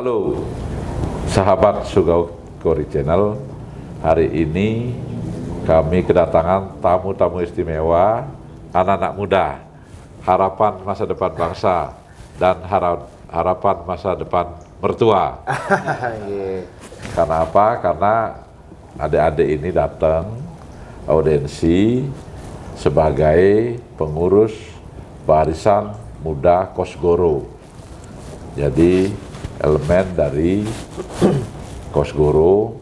Halo, sahabat Sugao Kori Channel. Hari ini kami kedatangan tamu-tamu istimewa, anak-anak muda, harapan masa depan bangsa dan harapan masa depan mertua. Karena apa? Karena adik-adik ini datang audiensi sebagai pengurus Barisan Muda Kosgoro. Jadi elemen dari Kosgoro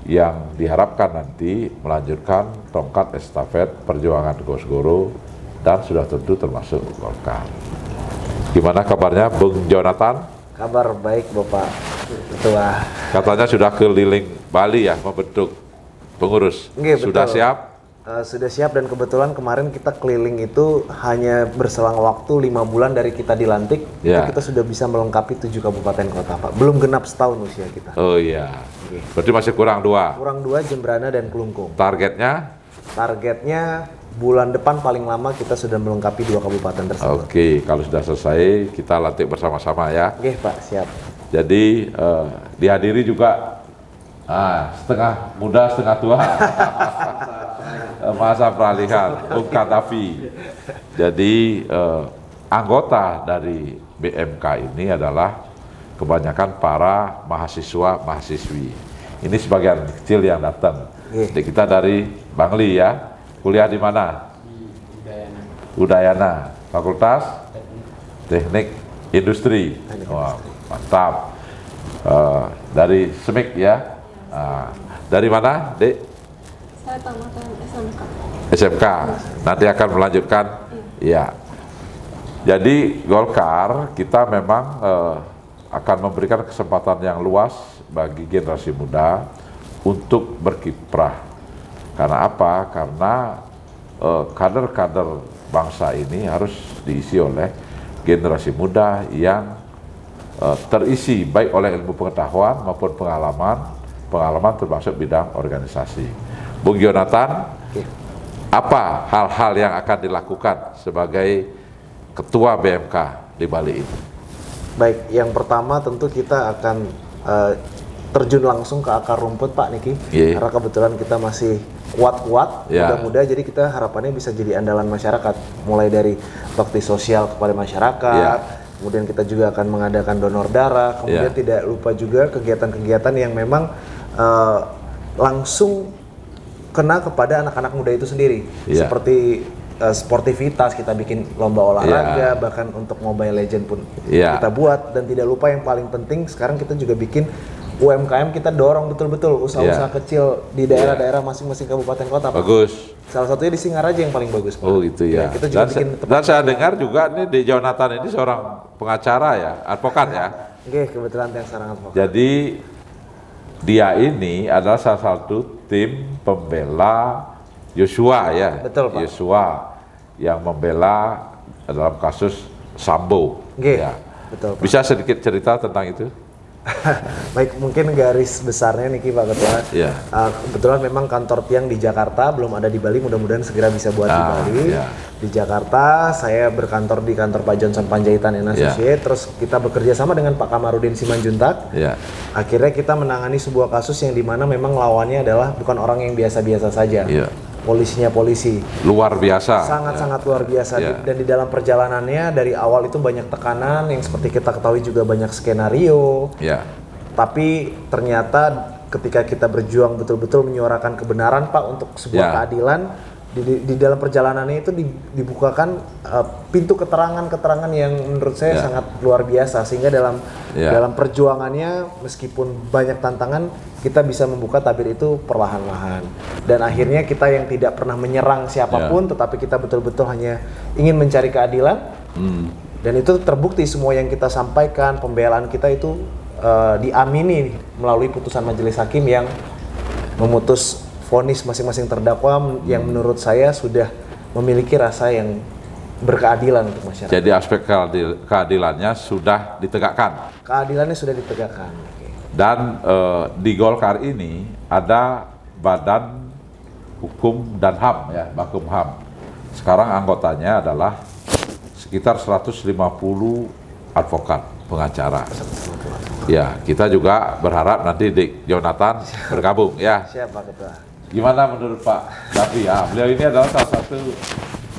yang diharapkan nanti melanjutkan tongkat estafet perjuangan Kosgoro dan sudah tentu termasuk Golkar. Gimana kabarnya Bung Jonathan? Kabar baik Bapak Ketua. Katanya sudah keliling Bali ya membentuk pengurus. Nggih, sudah betul. siap? Sudah siap, dan kebetulan kemarin kita keliling itu hanya berselang waktu 5 bulan dari kita dilantik. Ya. Itu kita sudah bisa melengkapi 7 kabupaten kota, Pak. Belum genap setahun usia kita. Oh iya. Oke. Berarti masih kurang 2. Kurang 2, Jembrana dan Kelungkung. Targetnya? Bulan depan paling lama kita sudah melengkapi 2 kabupaten tersebut. Oke, kalau sudah selesai kita lantik bersama-sama ya. Oke Pak, siap. Jadi dihadiri juga setengah muda setengah tua. Masa peralihan Bung Kadafi. Jadi anggota dari BMK ini adalah kebanyakan para mahasiswa-mahasiswi. Ini sebagian kecil yang datang. Jadi kita dari Bangli ya. Kuliah di mana? Udayana. Fakultas Teknik Industri. Wah, mantap. Dari SMIK ya. Dari mana, Dek? Saya tamatan SMK. SMK. Nanti akan melanjutkan. Iya. Jadi Golkar kita memang akan memberikan kesempatan yang luas bagi generasi muda untuk berkiprah. Karena apa? Karena kader-kader bangsa ini harus diisi oleh generasi muda yang terisi baik oleh ilmu pengetahuan maupun pengalaman termasuk bidang organisasi. Bung Jonathan, apa hal-hal yang akan dilakukan sebagai ketua BMK di Bali ini? Baik, yang pertama tentu kita akan terjun langsung ke akar rumput Pak Niki. Karena kebetulan kita masih kuat-kuat, muda-muda, jadi kita harapannya bisa jadi andalan masyarakat. Mulai dari bakti sosial kepada masyarakat, kemudian kita juga akan mengadakan donor darah, kemudian tidak lupa juga kegiatan-kegiatan yang memang langsung kena kepada anak-anak muda itu sendiri. Seperti sportivitas, kita bikin lomba olahraga, bahkan untuk Mobile Legend pun kita buat. Dan tidak lupa yang paling penting, sekarang kita juga bikin UMKM, kita dorong betul-betul usaha-usaha kecil di daerah-daerah masing-masing kabupaten kota. Bagus. Salah satunya di Singaraja yang paling bagus, Pak. Oh gitu ya. Kita juga bikin dan saya dengar juga nih di Jonathan ini seorang pengacara ya, advokat ya. Oke, kebetulan yang sekarang advokat. Jadi dia ini adalah salah satu tim pembela Yosua ya. Betul, Pak. Yosua yang membela dalam kasus Sambo. Ya. Betul, Pak. Bisa sedikit cerita tentang itu? Baik, mungkin garis besarnya Niki Pak Ketua. Kebetulan memang kantor tiang di Jakarta, belum ada di Bali, mudah-mudahan segera bisa buat di Bali. Di Jakarta, saya berkantor di kantor Pak Johnson Panjaitan and Associate, terus kita bekerja sama dengan Pak Kamarudin Simanjuntak. Akhirnya kita menangani sebuah kasus yang dimana memang lawannya adalah bukan orang yang biasa-biasa saja. Polisinya polisi luar biasa, sangat-sangat luar biasa. Dan di dalam perjalanannya dari awal itu banyak tekanan yang seperti kita ketahui, juga banyak skenario. Tapi ternyata ketika kita berjuang betul-betul menyuarakan kebenaran Pak untuk sebuah keadilan, di dalam perjalanannya itu dibukakan pintu keterangan-keterangan yang menurut saya sangat luar biasa, sehingga dalam perjuangannya meskipun banyak tantangan, kita bisa membuka tabir itu perlahan-lahan. Dan akhirnya kita yang tidak pernah menyerang siapapun, tetapi kita betul-betul hanya ingin mencari keadilan. Dan itu terbukti, semua yang kita sampaikan, pembelaan kita itu diamini melalui putusan majelis hakim yang memutus vonis masing-masing terdakwa yang menurut saya sudah memiliki rasa yang berkeadilan untuk masyarakat. Jadi aspek keadilannya sudah ditegakkan. Keadilannya sudah ditegakkan. Dan di Golkar ini ada Badan Hukum dan HAM ya, Bakumham. Sekarang anggotanya adalah sekitar 150 advokat, pengacara. Ya, kita juga berharap nanti Dik Jonathan bergabung ya. Siap Pak Ketua. Gimana menurut Pak Davi? Ya, beliau ini adalah salah satu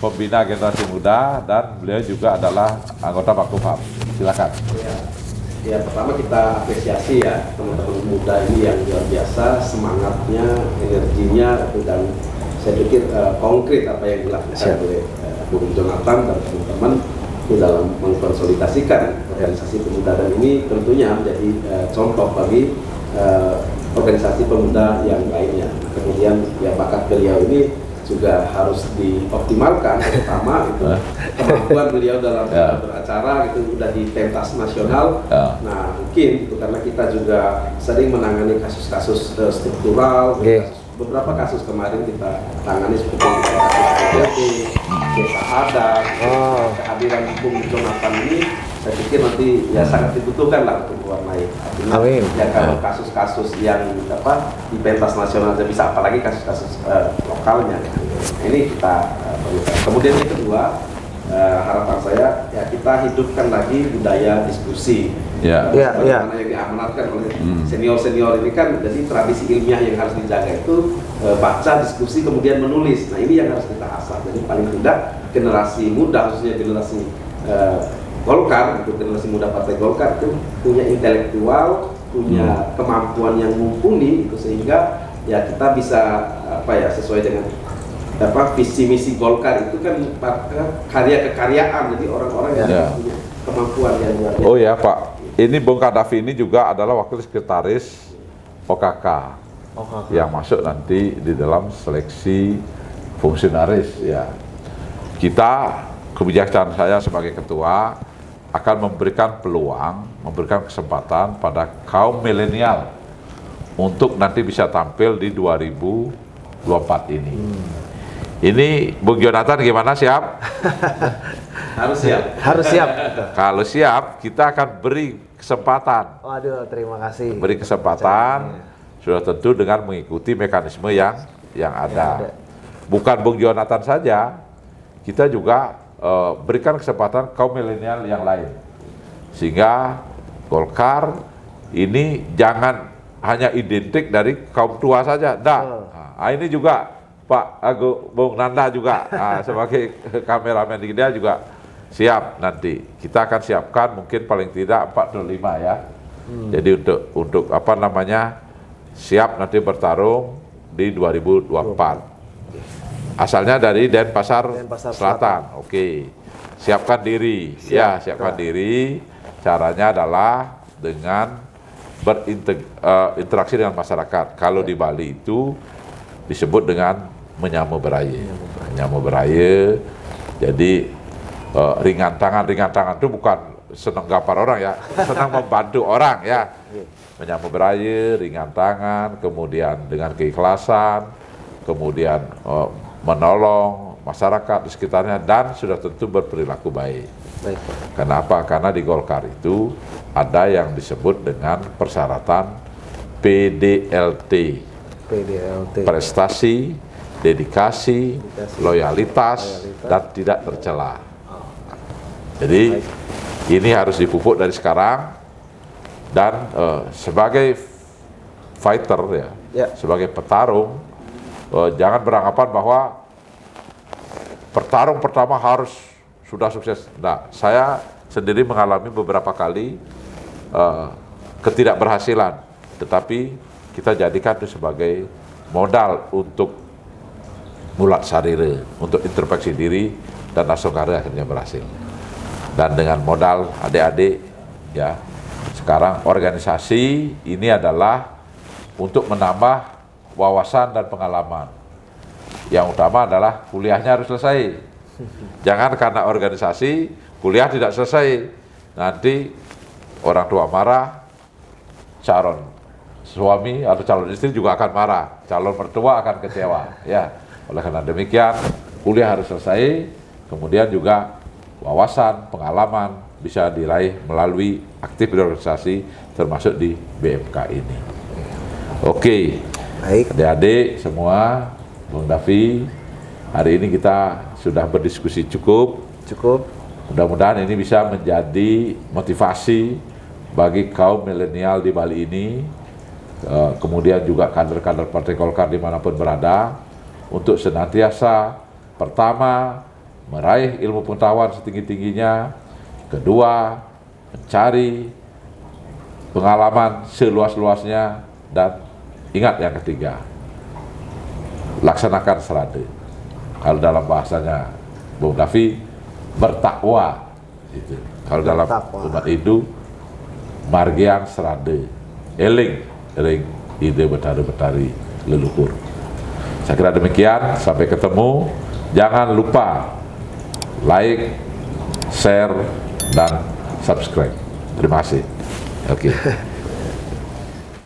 pembina generasi muda dan beliau juga adalah anggota Bakumham. Silakan. Ya, pertama kita apresiasi ya teman-teman muda ini yang luar biasa semangatnya, energinya, dan saya pikir konkret apa yang dilakukan oleh Bung Jonathan dan teman-teman di dalam mengkonsolidasikan organisasi pemuda, dan ini tentunya menjadi contoh bagi organisasi pemuda yang lainnya. Kemudian ya bakat beliau ini juga harus dioptimalkan, terutama itu kemampuan beliau dalam beracara itu sudah di pentas nasional. Nah mungkin itu karena kita juga sering menangani kasus-kasus struktural, beberapa kasus kemarin kita tangani seperti kasus desa adat, kehadiran Bung Jonathan ini saya pikir nanti ya sangat dibutuhkan lah untuk mewarnai. Amin. Ya kalau kasus-kasus yang di pentas nasional bisa, apalagi kasus-kasus lokalnya. Nah, ini kita perlukan. Kemudian yang kedua, harapan saya ya kita hidupkan lagi budaya diskusi. Bagaimana yang diamanatkan oleh senior-senior ini kan, jadi tradisi ilmiah yang harus dijaga itu baca, diskusi, kemudian menulis. Nah ini yang harus kita asah. Jadi paling tidak generasi muda, khususnya generasi Golkar, itu generasi muda Partai Golkar itu punya intelektual, punya kemampuan yang mumpuni, itu sehingga ya kita bisa sesuai dengan visi misi Golkar itu kan karya kekaryaan, jadi orang-orang yang punya kemampuan yang luar biasa. Oh ya Pak, ini Bung Kadafi ini juga adalah wakil sekretaris OKK yang masuk nanti di dalam seleksi fungsionaris ya. Kita, kebijaksanaan saya sebagai ketua, akan memberikan peluang, memberikan kesempatan pada kaum milenial untuk nanti bisa tampil di 2024 ini. Ini Bung Jonathan gimana, siap? Harus siap. Harus siap. Kalau siap, kita akan beri kesempatan. Waduh, terima kasih. Beri kesempatan, sudah tentu dengan mengikuti mekanisme yang ada. Bukan Bung Jonathan saja, kita juga berikan kesempatan kaum milenial yang lain, sehingga Golkar ini jangan hanya identik dari kaum tua saja. Nah, ini juga Pak Bung Nanda juga sebagai kameramen dia juga siap nanti. Kita akan siapkan mungkin paling tidak 45 ya. Jadi untuk siap nanti bertarung di 2024. Asalnya dari Denpasar Selatan. Oke. Siapkan diri. Siapkan diri. Caranya adalah dengan berinteraksi dengan masyarakat. Kalau di Bali itu disebut dengan menyamu beraya. Menyamu beraya. Jadi ringan tangan itu bukan senang gapar orang ya, senang membantu orang ya. Menyamu beraya, ringan tangan, kemudian dengan keikhlasan, kemudian menolong masyarakat di sekitarnya, dan sudah tentu berperilaku baik. Kenapa? Karena di Golkar itu ada yang disebut dengan persyaratan PDLT. Prestasi, dedikasi, loyalitas, dan tidak tercela. Jadi ini harus dipupuk dari sekarang, dan sebagai fighter sebagai petarung, jangan beranggapan bahwa pertarung pertama harus sudah sukses. Nah, saya sendiri mengalami beberapa kali ketidakberhasilan, tetapi kita jadikan itu sebagai modal untuk mulat sarire, untuk introspeksi diri, dan Nasogara akhirnya berhasil. Dan dengan modal adik-adik ya, sekarang organisasi ini adalah untuk menambah wawasan dan pengalaman. Yang utama adalah kuliahnya harus selesai. Jangan karena organisasi kuliah tidak selesai, nanti orang tua marah, calon suami atau calon istri juga akan marah, calon mertua akan kecewa ya. Oleh karena demikian, kuliah harus selesai, kemudian juga wawasan, pengalaman bisa diraih melalui aktif di organisasi, termasuk di BMK ini. Oke, baik adik-adik semua, Bung Davi, hari ini kita sudah berdiskusi cukup. Mudah-mudahan ini bisa menjadi motivasi bagi kaum milenial di Bali ini, kemudian juga kader-kader Partai Golkar dimanapun berada, untuk senantiasa pertama meraih ilmu pengetahuan setinggi-tingginya, kedua mencari pengalaman seluas-luasnya, dan ingat yang ketiga, laksanakan serade. Kalau dalam bahasanya Bung Davi, bertakwa. Gitu. Kalau dalam umat Hindu, margiang serade, eling ide betari leluhur. Saya kira demikian, sampai ketemu. Jangan lupa like, share, dan subscribe. Terima kasih. Oke.